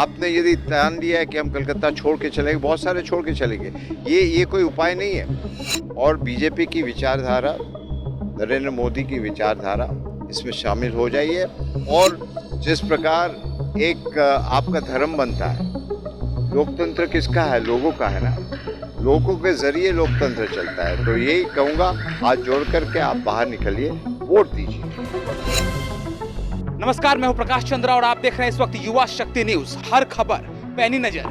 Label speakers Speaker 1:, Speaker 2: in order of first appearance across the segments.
Speaker 1: आपने यदि ठान लिया है कि हम कलकत्ता छोड़ के चलेंगे, बहुत सारे छोड़ के चलेंगे, ये कोई उपाय नहीं है। और बीजेपी की विचारधारा, नरेंद्र मोदी की विचारधारा, इसमें शामिल हो जाइए। और जिस प्रकार एक आपका धर्म बनता है, लोकतंत्र किसका है? लोगों का है ना। लोगों के जरिए लोकतंत्र चलता है। तो यही कहूँगा, हाथ जोड़ करके आप बाहर निकलिए, वोट दीजिए।
Speaker 2: नमस्कार, मैं हूं प्रकाश चंद्रा और आप देख रहे हैं इस वक्त युवा शक्ति न्यूज। हर खबर पैनी नजर।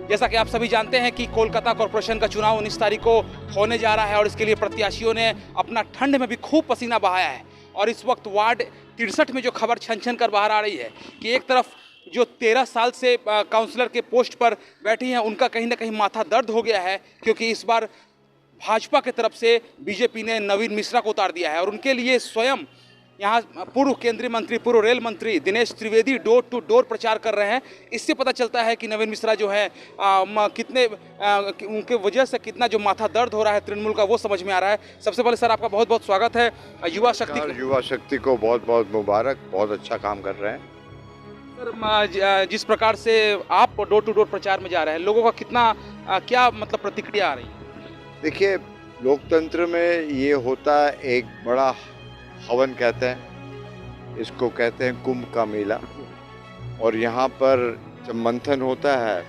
Speaker 2: जैसा कि आप सभी जानते हैं कि कोलकाता कॉरपोरेशन का चुनाव 19 तारीख को होने जा रहा है और इसके लिए प्रत्याशियों ने अपना ठंड में भी खूब पसीना बहाया है। और इस वक्त वार्ड 63 में जो खबर छन छन कर बाहर आ रही है कि एक तरफ जो 13 साल से काउंसलर के पोस्ट पर बैठी हैं, उनका कहीं ना कहीं माथा दर्द हो गया है, क्योंकि इस बार भाजपा की तरफ से बीजेपी ने नवीन मिश्रा को उतार दिया है। और उनके लिए स्वयं यहाँ पूर्व केंद्रीय मंत्री, पूर्व रेल मंत्री Dinesh Trivedi door to door प्रचार कर रहे हैं। इससे पता चलता है कि नवीन मिश्रा जो है कितने उनके वजह से कितना जो माथा दर्द हो रहा है तृणमूल का, वो समझ में आ रहा है। सबसे पहले सर, आपका बहुत बहुत स्वागत है युवा शक्ति
Speaker 1: को बहुत बहुत मुबारक, बहुत अच्छा काम कर रहे हैं
Speaker 2: सर। जिस प्रकार से आप डोर टू डोर प्रचार में जा रहे हैं, लोगों का कितना क्या मतलब प्रतिक्रिया आ रही है?
Speaker 1: देखिए, लोकतंत्र में ये होता है, एक बड़ा हवन कहते हैं इसको, कहते हैं कुंभ का मेला। और यहाँ पर जब मंथन होता है,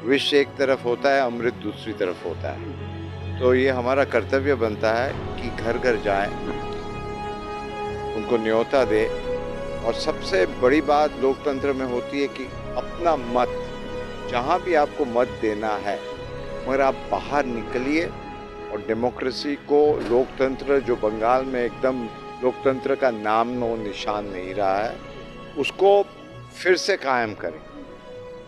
Speaker 1: विष एक तरफ होता है, अमृत दूसरी तरफ होता है। तो ये हमारा कर्तव्य बनता है कि घर घर जाएं, उनको न्योता दे। और सबसे बड़ी बात लोकतंत्र में होती है कि अपना मत, जहाँ भी आपको मत देना है, मगर आप बाहर निकलिए और डेमोक्रेसी को, लोकतंत्र जो बंगाल में एकदम लोकतंत्र का नाम नो निशान नहीं रहा है, उसको फिर से कायम करें।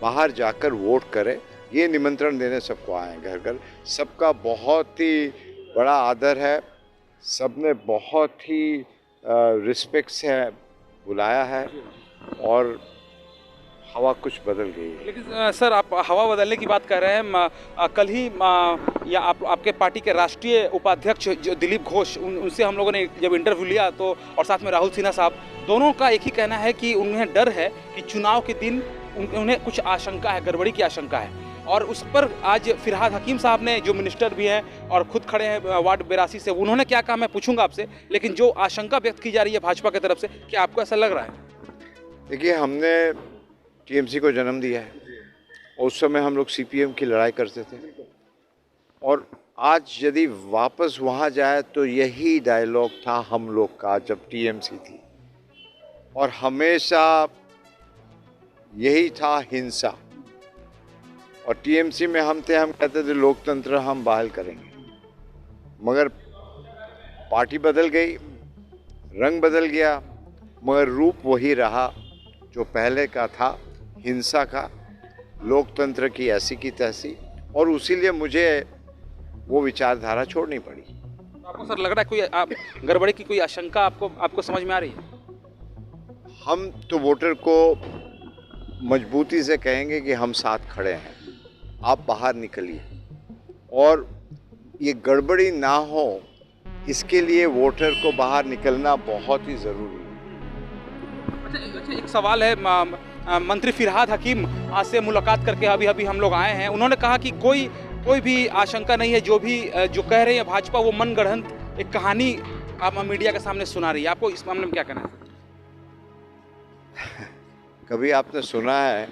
Speaker 1: बाहर जाकर वोट करें। ये निमंत्रण देने सबको आए घर घर। सबका बहुत ही बड़ा आदर है, सबने बहुत ही रिस्पेक्ट से बुलाया है और हवा कुछ बदल गई है।
Speaker 2: लेकिन सर, आप हवा बदलने की बात कर रहे हैं। कल ही या आपके पार्टी के राष्ट्रीय उपाध्यक्ष जो दिलीप घोष, उनसे हम लोगों ने जब इंटरव्यू लिया तो, और साथ में राहुल सिन्हा साहब, दोनों का एक ही कहना है कि उन्हें डर है कि चुनाव के दिन उन्हें कुछ आशंका है, गड़बड़ी की आशंका है। और उस पर आज फिरहाद हकीम साहब ने, जो मिनिस्टर भी हैं और खुद खड़े हैं वार्ड 82 से, उन्होंने क्या कहा मैं पूछूंगा आपसे। लेकिन जो आशंका व्यक्त की जा रही है भाजपा की तरफ से, क्या आपको ऐसा लग रहा है?
Speaker 1: देखिए, हमने टीएमसी को जन्म दिया है। उस समय हम लोग सीपीएम की लड़ाई करते थे। और आज यदि वापस वहाँ जाए तो यही डायलॉग था हम लोग का जब टीएमसी थी, और हमेशा यही था हिंसा। और टीएमसी में हम कहते थे लोकतंत्र हम बहाल करेंगे। मगर पार्टी बदल गई, रंग बदल गया, मगर रूप वही रहा जो पहले का था, हिंसा का, लोकतंत्र की ऐसी की तैसी। और उसीलिए मुझे वो विचारधारा छोड़नी पड़ी।
Speaker 2: आपको सर लग रहा है कोई गड़बड़ी की कोई आशंका आपको समझ में आ रही है?
Speaker 1: हम तो वोटर को मजबूती से कहेंगे कि हम साथ खड़े हैं, आप बाहर निकलिए। और ये गड़बड़ी ना हो, इसके लिए वोटर को बाहर निकलना बहुत ही ज़रूरी है।
Speaker 2: अच्छा, एक सवाल है। मंत्री फिरहाद हकीम आज से मुलाकात करके अभी हम लोग आए हैं। उन्होंने कहा कि कोई भी आशंका नहीं है, जो कह रहे हैं भाजपा, वो मनगढ़ंत एक कहानी आप मीडिया के सामने सुना रही है। आपको इस मामले में क्या कहना है?
Speaker 1: कभी आपने सुना है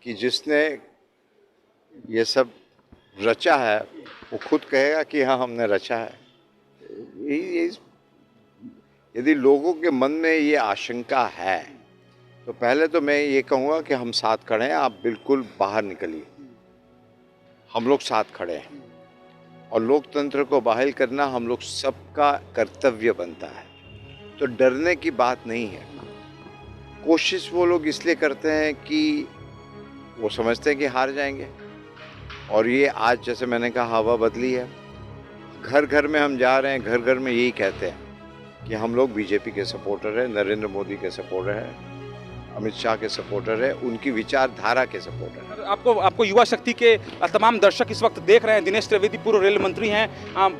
Speaker 1: कि जिसने ये सब रचा है वो खुद कहेगा कि हाँ हमने रचा है? यदि लोगों के मन में ये आशंका है तो पहले तो मैं ये कहूँगा कि हम साथ खड़े हैं, आप बिल्कुल बाहर निकलिए। हम लोग साथ खड़े हैं और लोकतंत्र को बहाल करना हम लोग सबका कर्तव्य बनता है। तो डरने की बात नहीं है। कोशिश वो लोग इसलिए करते हैं कि वो समझते हैं कि हार जाएंगे। और ये आज जैसे मैंने कहा हवा बदली है, घर घर में हम जा रहे हैं, घर घर में यही कहते हैं कि हम लोग बीजेपी के सपोर्टर हैं, नरेंद्र मोदी के सपोर्टर हैं, अमित शाह के सपोर्टर है, उनकी विचारधारा के सपोर्टर है।
Speaker 2: आपको युवा शक्ति के तमाम दर्शक इस वक्त देख रहे हैं। दिनेश त्रिवेदी पूर्व रेल मंत्री हैं।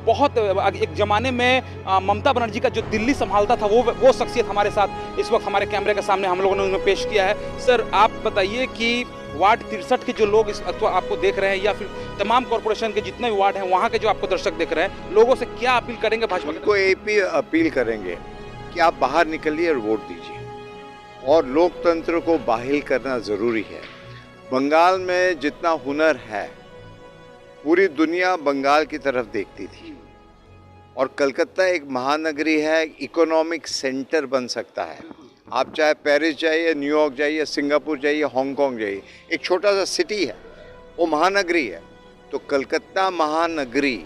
Speaker 2: बहुत एक ज़माने में ममता बनर्जी का जो दिल्ली संभालता था वो शख्सियत हमारे साथ इस वक्त हमारे कैमरे के सामने हम लोगों ने उन्हें पेश किया है। सर, आप बताइए कि वार्ड 63 के जो लोग इस वक्त आपको देख रहे हैं या फिर तमाम कॉरपोरेशन के जितने भी वार्ड हैं वहाँ के जो आपको दर्शक देख रहे हैं, लोगों से क्या अपील करेंगे भाजपा के?
Speaker 1: उनको ये अपील करेंगे कि आप बाहर निकलिए और वोट दीजिए, और लोकतंत्र को बहाल करना ज़रूरी है। बंगाल में जितना हुनर है पूरी दुनिया बंगाल की तरफ देखती थी, और कलकत्ता एक महानगरी है, इकोनॉमिक सेंटर बन सकता है। आप चाहे पेरिस जाइए, न्यूयॉर्क जाइए, सिंगापुर जाइए, हांगकांग जाइए, एक छोटा सा सिटी है, वो महानगरी है। तो कलकत्ता महानगरी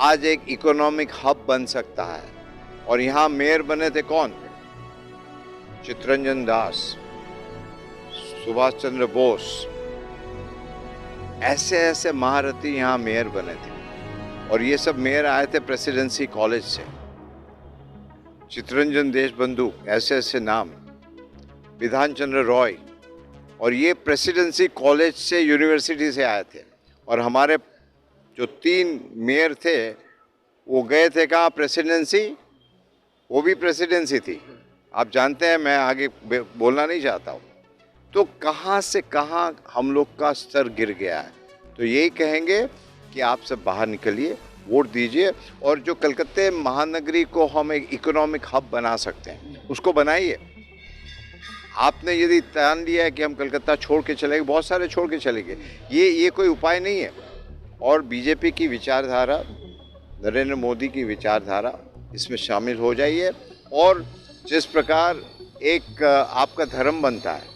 Speaker 1: आज एक इकोनॉमिक हब बन सकता है। और यहाँ मेयर बने थे कौन? चित्तरंजन दास, सुभाष चंद्र बोस, ऐसे ऐसे महारथी यहाँ मेयर बने थे। और ये सब मेयर आए थे प्रेसिडेंसी कॉलेज से। चित्तरंजन देशबंधु, ऐसे ऐसे नाम, विधान चंद्र रॉय, और ये प्रेसिडेंसी कॉलेज से, यूनिवर्सिटी से आए थे। और हमारे जो 3 मेयर थे वो गए थे कहाँ? प्रेसिडेंसी, वो भी प्रेसिडेंसी थी। आप जानते हैं, मैं आगे बोलना नहीं चाहता हूँ। तो कहाँ से कहाँ हम लोग का स्तर गिर गया है। तो यही कहेंगे कि आप सब बाहर निकलिए, वोट दीजिए, और जो कलकत्ते महानगरी को हम एक इकोनॉमिक हब बना सकते हैं उसको बनाइए। आपने यदि ठान लिया है कि हम कलकत्ता छोड़ के चले गए, बहुत सारे छोड़ के चले गए, ये कोई उपाय नहीं है। और बीजेपी की विचारधारा, नरेंद्र मोदी की विचारधारा, इसमें शामिल हो जाइए। और जिस प्रकार एक आपका धर्म बनता है,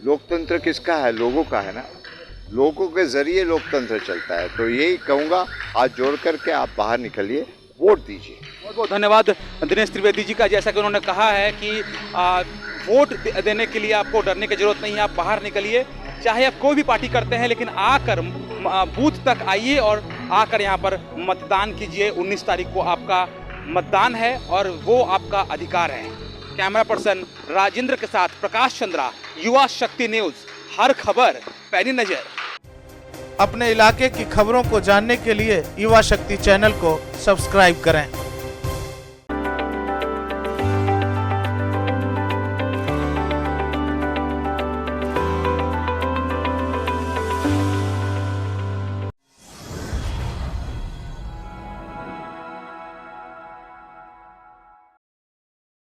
Speaker 1: लोकतंत्र किसका है? लोगों का है ना। लोगों के जरिए लोकतंत्र चलता है। तो यही कहूँगा, हाथ जोड़ करके आप बाहर निकलिए, वोट दीजिए।
Speaker 2: बहुत बहुत धन्यवाद दिनेश त्रिवेदी जी का। जैसा कि उन्होंने कहा है कि वोट देने के लिए आपको डरने की जरूरत नहीं है, आप बाहर निकलिए। चाहे आप कोई भी पार्टी करते हैं, लेकिन आकर बूथ तक आइए और आकर यहाँ पर मतदान कीजिए। 19 तारीख को आपका मतदान है और वो आपका अधिकार है। कैमरा पर्सन राजेंद्र के साथ प्रकाश चंद्रा, युवा शक्ति न्यूज़, हर खबर पैनी नजर।
Speaker 3: अपने इलाके की खबरों को जानने के लिए युवा शक्ति चैनल को सब्सक्राइब करें।